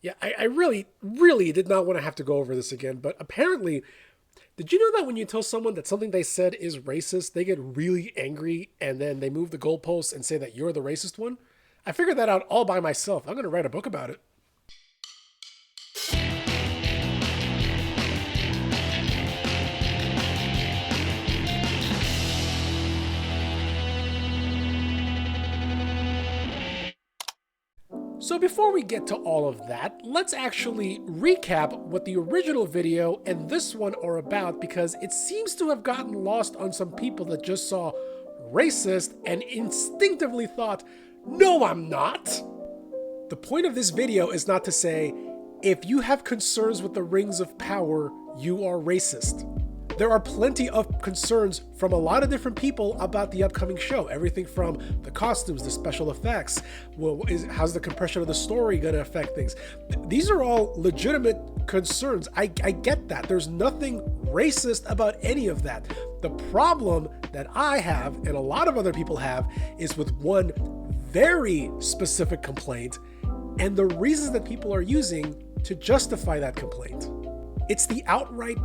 Yeah, I really, really did not want to have to go over this again, but apparently, did you know that when you tell someone that something they said is racist, they get really angry and then they move the goalposts and say that you're the racist one? I figured that out all by myself. I'm going to write a book about it. So before we get to all of that, let's actually recap what the original video and this one are about, because it seems to have gotten lost on some people that just saw racist and instinctively thought, no, I'm not. The point of this video is not to say, if you have concerns with the rings of power, you are racist. There are plenty of concerns from a lot of different people about the upcoming show. Everything from the costumes, the special effects, how's the compression of the story going to affect things? These are all legitimate concerns. I get that. There's nothing racist about any of that. The problem that I have, and a lot of other people have, is with one very specific complaint and the reasons that people are using to justify that complaint. It's the outright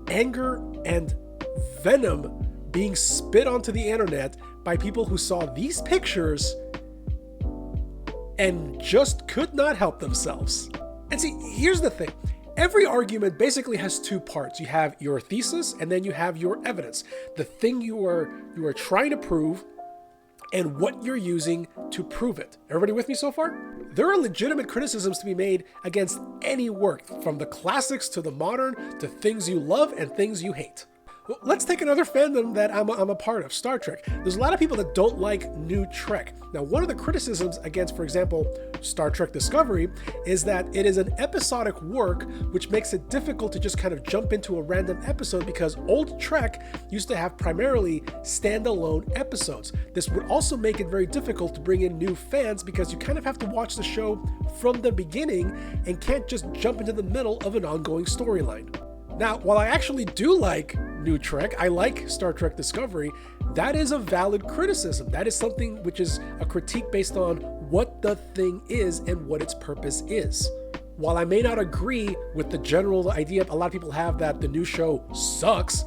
anger and venom being spit onto the internet by people who saw these pictures and just could not help themselves. And see, here's the thing. Every argument basically has two parts. You have your thesis and then you have your evidence. The thing you are trying to prove and what you're using to prove it. Everybody with me so far? There are legitimate criticisms to be made against any work, from the classics to the modern, to things you love and things you hate. Well, let's take another fandom that I'm a part of, Star Trek. There's a lot of people that don't like New Trek. Now, one of the criticisms against, for example, Star Trek Discovery is that it is an episodic work, which makes it difficult to just kind of jump into a random episode, because old Trek used to have primarily standalone episodes. This would also make it very difficult to bring in new fans, because you kind of have to watch the show from the beginning and can't just jump into the middle of an ongoing storyline. Now, while I actually do like New Trek, I like Star Trek Discovery, that is a valid criticism. That is something which is a critique based on what the thing is and what its purpose is. While I may not agree with the general idea a lot of people have that the new show sucks,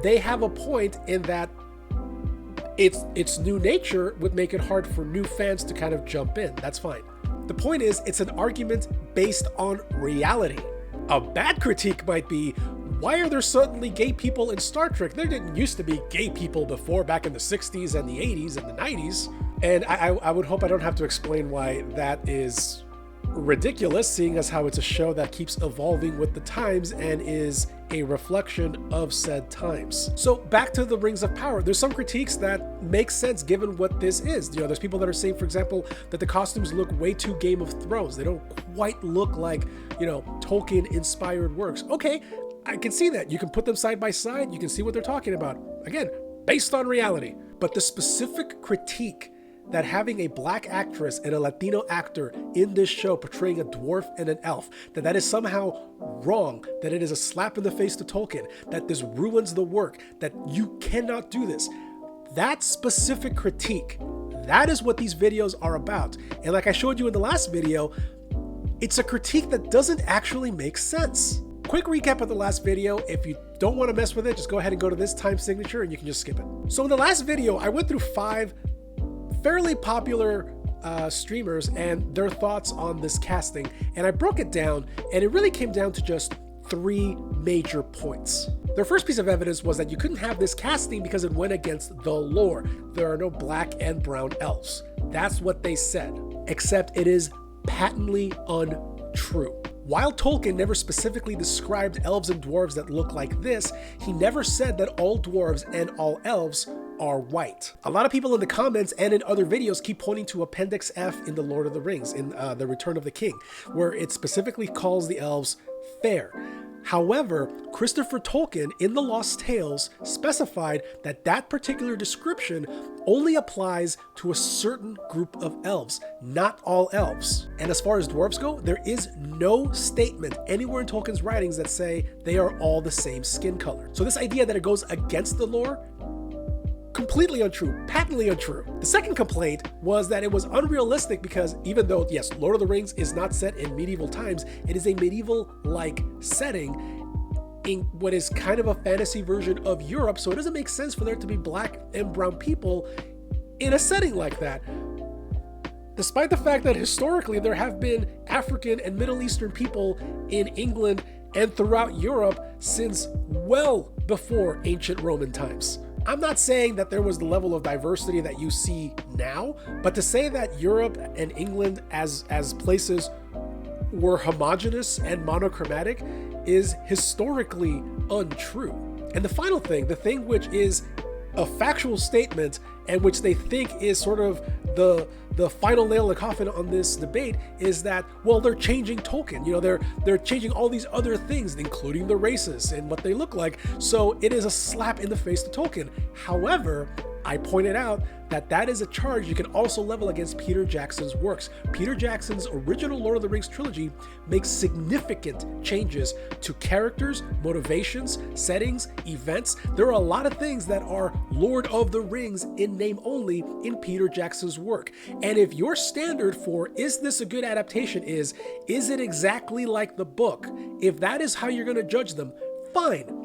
they have a point in that its new nature would make it hard for new fans to kind of jump in. That's fine. The point is, it's an argument based on reality. A bad critique might be, why are there suddenly gay people in Star Trek? There didn't used to be gay people before, back in the 60s and the 80s and the 90s. And I would hope I don't have to explain why that is ridiculous, seeing as how it's a show that keeps evolving with the times and is a reflection of said times. So back to the Rings of Power, there's some critiques that make sense given what this is. There's people that are saying, for example, that the costumes look way too Game of Thrones. They don't quite look like, Tolkien inspired works. Okay, I can see that. You can put them side by side. You can see what they're talking about. Again, based on reality. But the specific critique that having a black actress and a Latino actor in this show portraying a dwarf and an elf, that is somehow wrong, that it is a slap in the face to Tolkien, that this ruins the work, that you cannot do this. That specific critique, that is what these videos are about. And like I showed you in the last video, it's a critique that doesn't actually make sense. Quick recap of the last video. If you don't want to mess with it, just go ahead and go to this time signature and you can just skip it. So in the last video, I went through 5 fairly popular streamers and their thoughts on this casting, and I broke it down, and it really came down to just 3 major points. Their first piece of evidence was that you couldn't have this casting because it went against the lore. There are no black and brown elves. That's what they said, except it is patently untrue. While Tolkien never specifically described elves and dwarves that look like this, he never said that all dwarves and all elves are white. A lot of people in the comments and in other videos keep pointing to Appendix F in The Lord of the Rings, in The Return of the King, where it specifically calls the elves fair. However, Christopher Tolkien in The Lost Tales specified that that particular description only applies to a certain group of elves, not all elves. And as far as dwarves go, there is no statement anywhere in Tolkien's writings that say they are all the same skin color. So this idea that it goes against the lore Completely untrue, patently untrue. The second complaint was that it was unrealistic because even though, yes, Lord of the Rings is not set in medieval times, it is a medieval-like setting in what is kind of a fantasy version of Europe, so it doesn't make sense for there to be black and brown people in a setting like that. Despite the fact that historically there have been African and Middle Eastern people in England and throughout Europe since well before ancient Roman times. I'm not saying that there was the level of diversity that you see now, but to say that Europe and England as places were homogenous and monochromatic is historically untrue. And the final thing, the thing which is a factual statement and which they think is sort of the final nail in the coffin on this debate is that, well, they're changing Tolkien. You know, they're changing all these other things, including the races and what they look like. So it is a slap in the face to Tolkien. However, I pointed out that that is a charge you can also level against Peter Jackson's works. Peter Jackson's original Lord of the Rings trilogy makes significant changes to characters, motivations, settings, events. There are a lot of things that are Lord of the Rings in name only in Peter Jackson's work. And if your standard for is this a good adaptation is it exactly like the book? If that is how you're going to judge them, fine.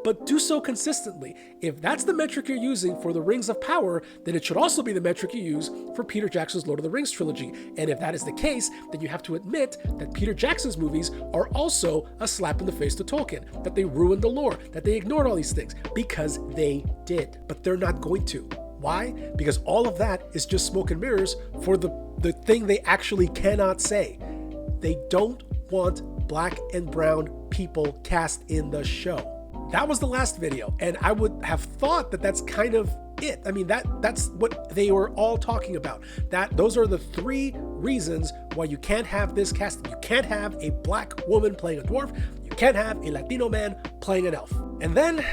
But do so consistently. If that's the metric you're using for the Rings of Power, then it should also be the metric you use for Peter Jackson's Lord of the Rings trilogy. And if that is the case, then you have to admit that Peter Jackson's movies are also a slap in the face to Tolkien, that they ruined the lore, that they ignored all these things, because they did. But they're not going to. Why? Because all of that is just smoke and mirrors for the thing they actually cannot say. They don't want black and brown people cast in the show. That was the last video, and I would have thought that that's kind of it. I mean, that's what they were all talking about. Those are the three reasons why you can't have this casting. You can't have a black woman playing a dwarf. You can't have a Latino man playing an elf. And then,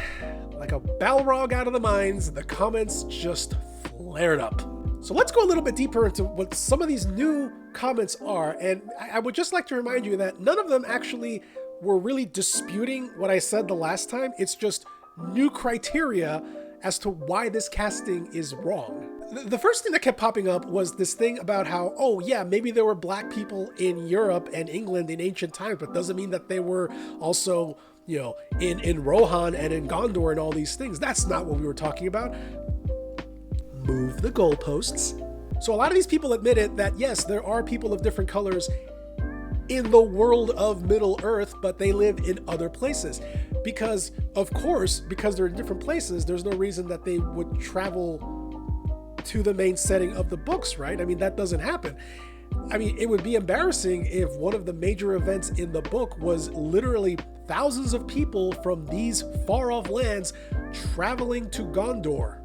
like a Balrog out of the mines, the comments just flared up. So let's go a little bit deeper into what some of these new comments are, and I would just like to remind you that none of them actually were really disputing what I said the last time. It's just new criteria as to why this casting is wrong. The first thing that kept popping up was this thing about how, oh yeah, maybe there were black people in Europe and England in ancient times, but doesn't mean that they were also, you know, in Rohan and in Gondor and all these things. That's not what we were talking about. Move the goalposts. So a lot of these people admitted that yes, there are people of different colors in the world of Middle Earth, but they live in other places. Because, of course, because they're in different places, there's no reason that they would travel to the main setting of the books, right? I mean, that doesn't happen. I mean, it would be embarrassing if one of the major events in the book was literally thousands of people from these far-off lands traveling to Gondor.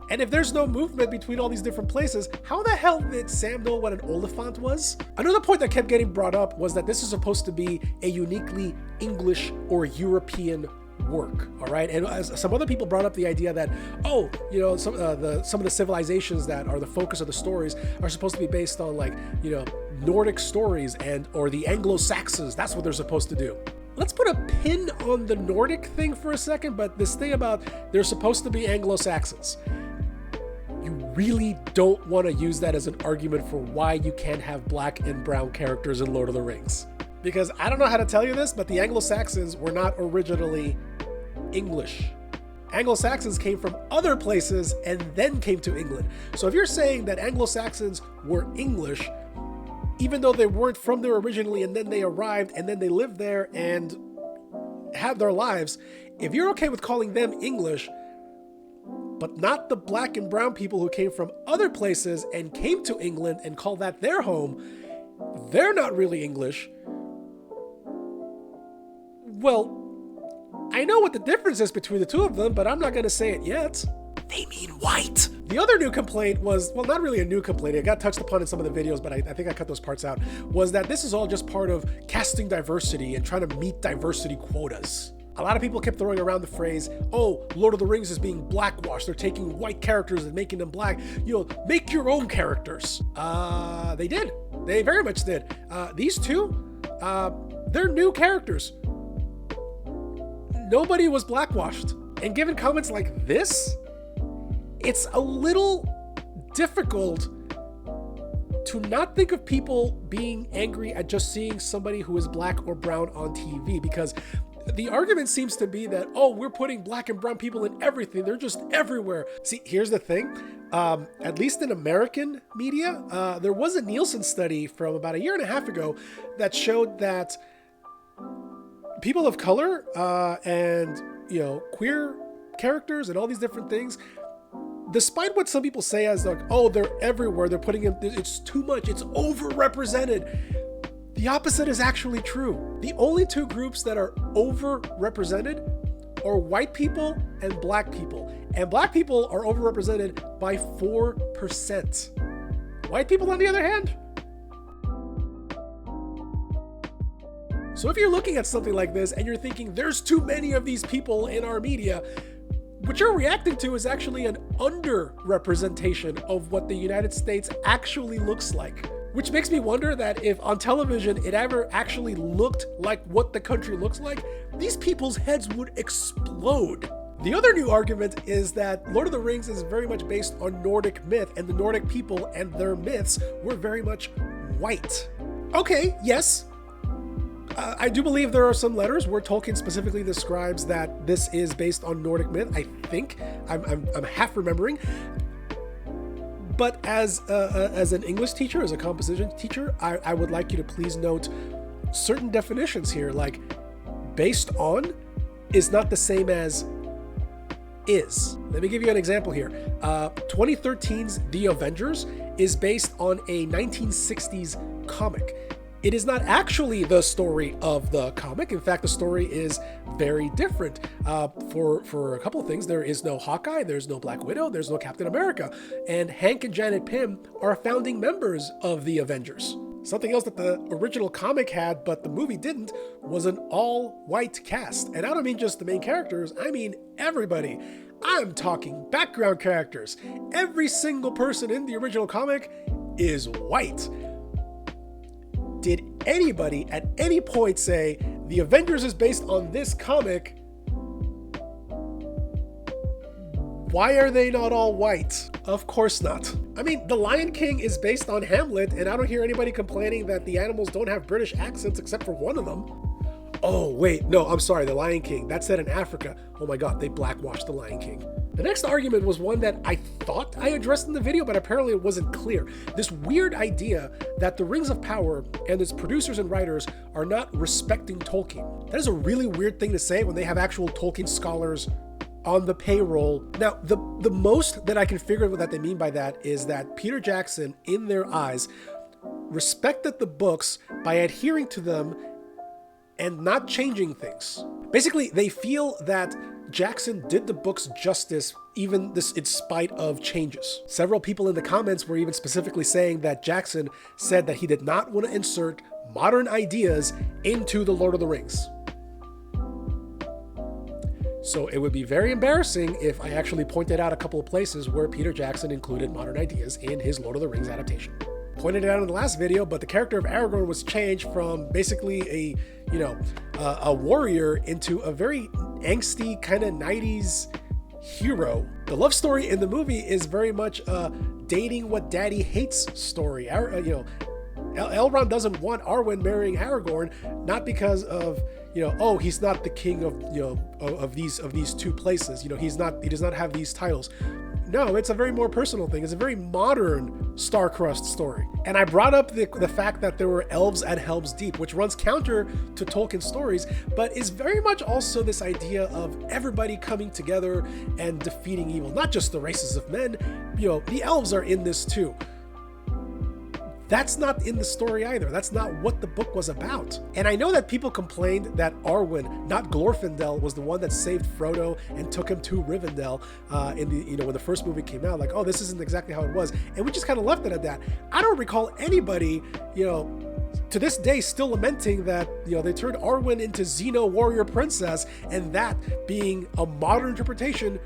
And if there's no movement between all these different places, how the hell did Sam know what an Oliphant was? Another point that kept getting brought up was that this is supposed to be a uniquely English or European work, all right? And as some other people brought up the idea that, oh, you know, some of the civilizations that are the focus of the stories are supposed to be based on, like, you know, Nordic stories or the Anglo-Saxons. That's what they're supposed to do. Let's put a pin on the Nordic thing for a second, but this thing about they're supposed to be Anglo-Saxons. You really don't want to use that as an argument for why you can't have black and brown characters in Lord of the Rings. Because I don't know how to tell you this, but the Anglo-Saxons were not originally English. Anglo-Saxons came from other places and then came to England. So if you're saying that Anglo-Saxons were English, even though they weren't from there originally and then they arrived and then they lived there and had their lives, if you're okay with calling them English, but not the black and brown people who came from other places and came to England and call that their home, they're not really English. Well, I know what the difference is between the two of them, but I'm not going to say it yet. They mean white. The other new complaint was, well, not really a new complaint. It got touched upon in some of the videos, but I think I cut those parts out, was that this is all just part of casting diversity and trying to meet diversity quotas. A lot of people kept throwing around the phrase, oh, Lord of the Rings is being blackwashed. They're taking white characters and making them black. You know, make your own characters. They did. They very much did. These two, they're new characters. Nobody was blackwashed. And given comments like this, it's a little difficult to not think of people being angry at just seeing somebody who is black or brown on TV, because the argument seems to be that, oh, we're putting black and brown people in everything. They're just everywhere. See, here's the thing. At least in American media, there was a Nielsen study from about a year and a half ago that showed that people of color and, queer characters and all these different things, despite what some people say as like, oh, they're everywhere, they're putting in, it's too much, it's overrepresented. The opposite is actually true. The only two groups that are overrepresented are white people and black people. And black people are overrepresented by 4%. White people, on the other hand. So if you're looking at something like this and you're thinking there's too many of these people in our media, what you're reacting to is actually an underrepresentation of what the United States actually looks like. Which makes me wonder that if on television it ever actually looked like what the country looks like, these people's heads would explode. The other new argument is that Lord of the Rings is very much based on Nordic myth, and the Nordic people and their myths were very much white. Okay, yes. I do believe there are some letters where Tolkien specifically describes that this is based on Nordic myth. I think I'm half remembering. But as an English teacher, as a composition teacher, I would like you to please note certain definitions here, like based on is not the same as is. Let me give you an example here. 2013's The Avengers is based on a 1960s comic. It is not actually the story of the comic. In fact, the story is very different. For a couple of things, there is no Hawkeye, there's no Black Widow, there's no Captain America. And Hank and Janet Pym are founding members of the Avengers. Something else that the original comic had, but the movie didn't, was an all-white cast. And I don't mean just the main characters, I mean everybody. I'm talking background characters. Every single person in the original comic is white. Did anybody at any point say The Avengers is based on this comic? Why are they not all white? Of course not. I mean, The Lion King is based on Hamlet, and I don't hear anybody complaining that the animals don't have British accents except for one of them. Oh, wait, no, I'm sorry, The Lion King. That's set in Africa. Oh my God, they blackwashed The Lion King. The next argument was one that I thought I addressed in the video, but apparently it wasn't clear. This weird idea that the Rings of Power and its producers and writers are not respecting Tolkien. That is a really weird thing to say when they have actual Tolkien scholars on the payroll. Now, the most that I can figure out what that they mean by that is that Peter Jackson, in their eyes, respected the books by adhering to them and not changing things. Basically, they feel that Jackson did the books justice, even this in spite of changes. Several people in the comments were even specifically saying that Jackson said that he did not want to insert modern ideas into the Lord of the Rings. So it would be very embarrassing if I actually pointed out a couple of places where Peter Jackson included modern ideas in his Lord of the Rings adaptation. Pointed it out in the last video, but the character of Aragorn was changed from basically a warrior into a very angsty kind of 90s hero. The love story in the movie is very much a dating what daddy hates story. Elrond doesn't want Arwen marrying Aragorn, not because of, oh, he's not the king of, of these two places. He does not have these titles. No, it's a very more personal thing. It's a very modern star-crossed story. And I brought up the fact that there were elves at Helm's Deep, which runs counter to Tolkien stories, but is very much also this idea of everybody coming together and defeating evil. Not just the races of men, the elves are in this too. That's not in the story either. That's not what the book was about. And I know that people complained that Arwen, not Glorfindel, was the one that saved Frodo and took him to Rivendell when the first movie came out. Like, oh, this isn't exactly how it was. And we just kind of left it at that. I don't recall anybody, to this day still lamenting that, they turned Arwen into Xeno warrior princess, and that being a modern interpretation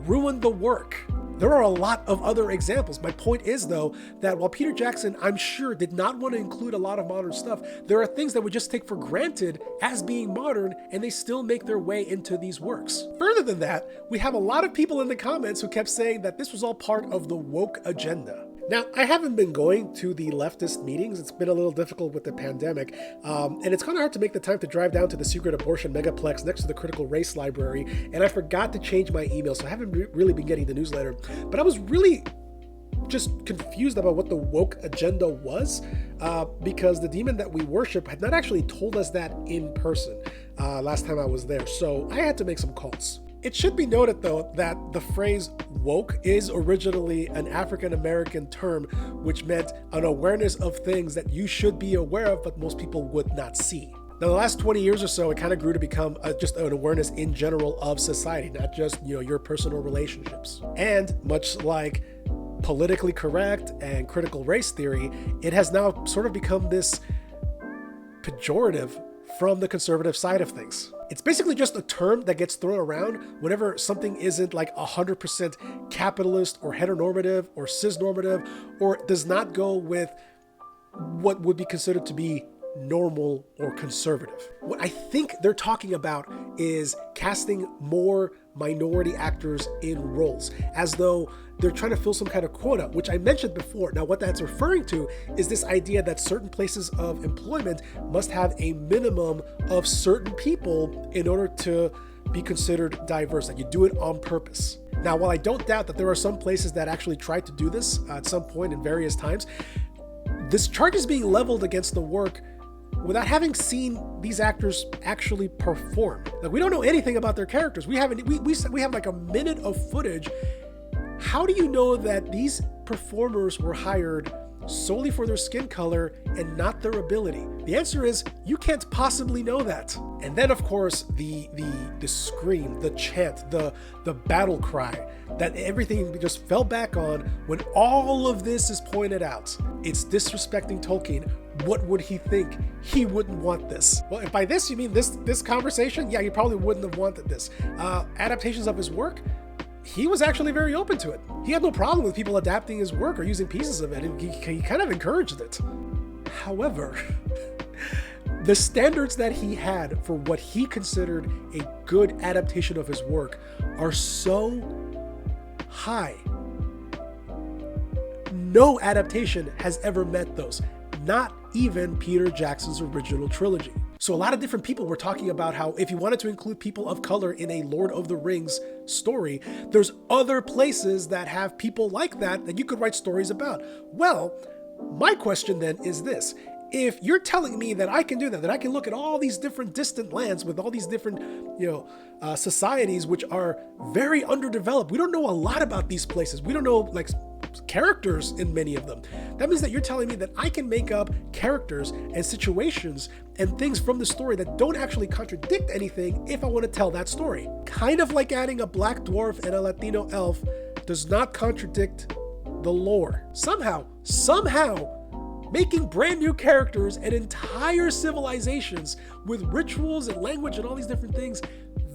ruined the work. There are a lot of other examples. My point is, though, that while Peter Jackson, I'm sure, did not want to include a lot of modern stuff, there are things that we just take for granted as being modern, and they still make their way into these works. Further than that, we have a lot of people in the comments who kept saying that this was all part of the woke agenda. Now, I haven't been going to the leftist meetings. It's been a little difficult with the pandemic, and it's kind of hard to make the time to drive down to the Secret Abortion Megaplex next to the Critical Race Library, and I forgot to change my email, so I haven't really been getting the newsletter. But I was really just confused about what the woke agenda was, because the demon that we worship had not actually told us that in person last time I was there, so I had to make some calls. It should be noted, though, that the phrase woke is originally an African-American term, which meant an awareness of things that you should be aware of, but most people would not see. Now, the last 20 years or so, it kind of grew to become just an awareness in general of society, not just, your personal relationships. And much like politically correct and critical race theory, it has now sort of become this pejorative from the conservative side of things. It's basically just a term that gets thrown around whenever something isn't like 100% capitalist or heteronormative or cisnormative, or does not go with what would be considered to be normal or conservative. What I think they're talking about is casting more minority actors in roles, as though they're trying to fill some kind of quota, which I mentioned before. Now, what that's referring to is this idea that certain places of employment must have a minimum of certain people in order to be considered diverse, that you do it on purpose. Now, while I don't doubt that there are some places that actually tried to do this at some point in various times, this charge is being leveled against the work without having seen these actors actually perform. Like, we don't know anything about their characters. We have like a minute of footage. How do you know that these performers were hired solely for their skin color and not their ability? The answer is you can't possibly know that. And then, of course, the scream, the chant, the battle cry that everything just fell back on when all of this is pointed out. It's disrespecting Tolkien. What would he think? He wouldn't want this. Well, if by this you mean this conversation, yeah, he probably wouldn't have wanted this. Adaptations of his work, he was actually very open to it. He had no problem with people adapting his work or using pieces of it. He kind of encouraged it. However, the standards that he had for what he considered a good adaptation of his work are so high. No adaptation has ever met those. Not even Peter Jackson's original trilogy. So a lot of different people were talking about how if you wanted to include people of color in a Lord of the Rings story, there's other places that have people like that you could write stories about. Well, my question then is this. If you're telling me that I can do that I can look at all these different distant lands with all these different, societies which are very underdeveloped. We don't know a lot about these places. We don't know like characters in many of them. That means that you're telling me that I can make up characters and situations and things from the story that don't actually contradict anything if I want to tell that story. Kind of like adding a black dwarf and a Latino elf does not contradict the lore. Somehow, making brand new characters and entire civilizations with rituals and language and all these different things,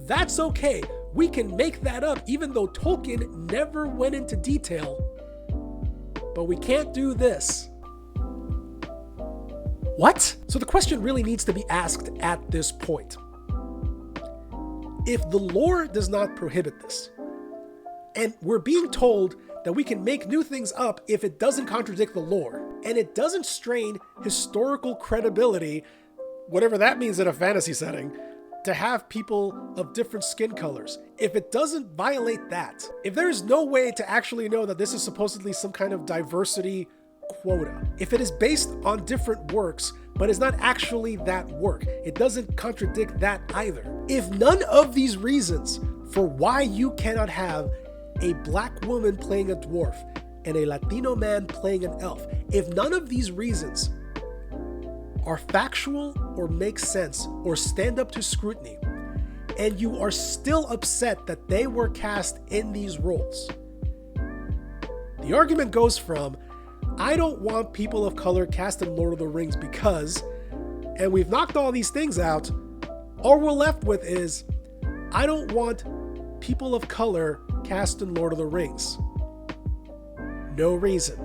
that's okay. We can make that up even though Tolkien never went into detail. But we can't do this. What? So the question really needs to be asked at this point. If the lore does not prohibit this, and we're being told that we can make new things up if it doesn't contradict the lore, and it doesn't strain historical credibility, whatever that means in a fantasy setting, to have people of different skin colors, if it doesn't violate that, if there's no way to actually know that this is supposedly some kind of diversity quota, if it is based on different works, but is not actually that work, it doesn't contradict that either. If none of these reasons for why you cannot have a black woman playing a dwarf and a Latino man playing an elf, if none of these reasons are factual or make sense or stand up to scrutiny, and you are still upset that they were cast in these roles, the argument goes from, I don't want people of color cast in Lord of the Rings because, and we've knocked all these things out, all we're left with is, I don't want people of color cast in Lord of the Rings. no reason.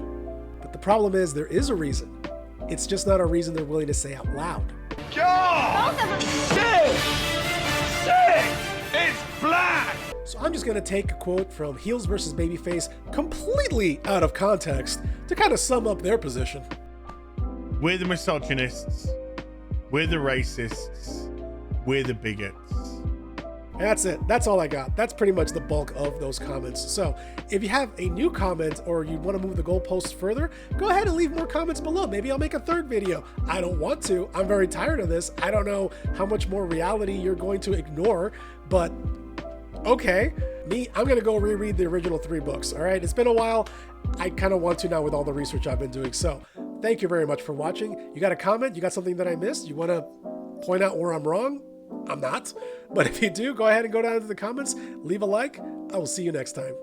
But the problem is there is a reason. It's just not a reason they're willing to say out loud. God! Shit! It's black! So I'm just going to take a quote from Heels versus Babyface completely out of context to kind of sum up their position. We're the misogynists. We're the racists. We're the bigots. That's it. That's all I got. That's pretty much the bulk of those comments. So if you have a new comment or you want to move the goalposts further, go ahead and leave more comments below. Maybe I'll make a third video. I don't want to. I'm very tired of this. I don't know how much more reality you're going to ignore, but okay. I'm going to go reread the original 3 books. All right. It's been a while. I kind of want to now with all the research I've been doing. So thank you very much for watching. You got a comment? You got something that I missed? You want to point out where I'm wrong? I'm not. But if you do, go ahead and go down to the comments, leave a like. I will see you next time.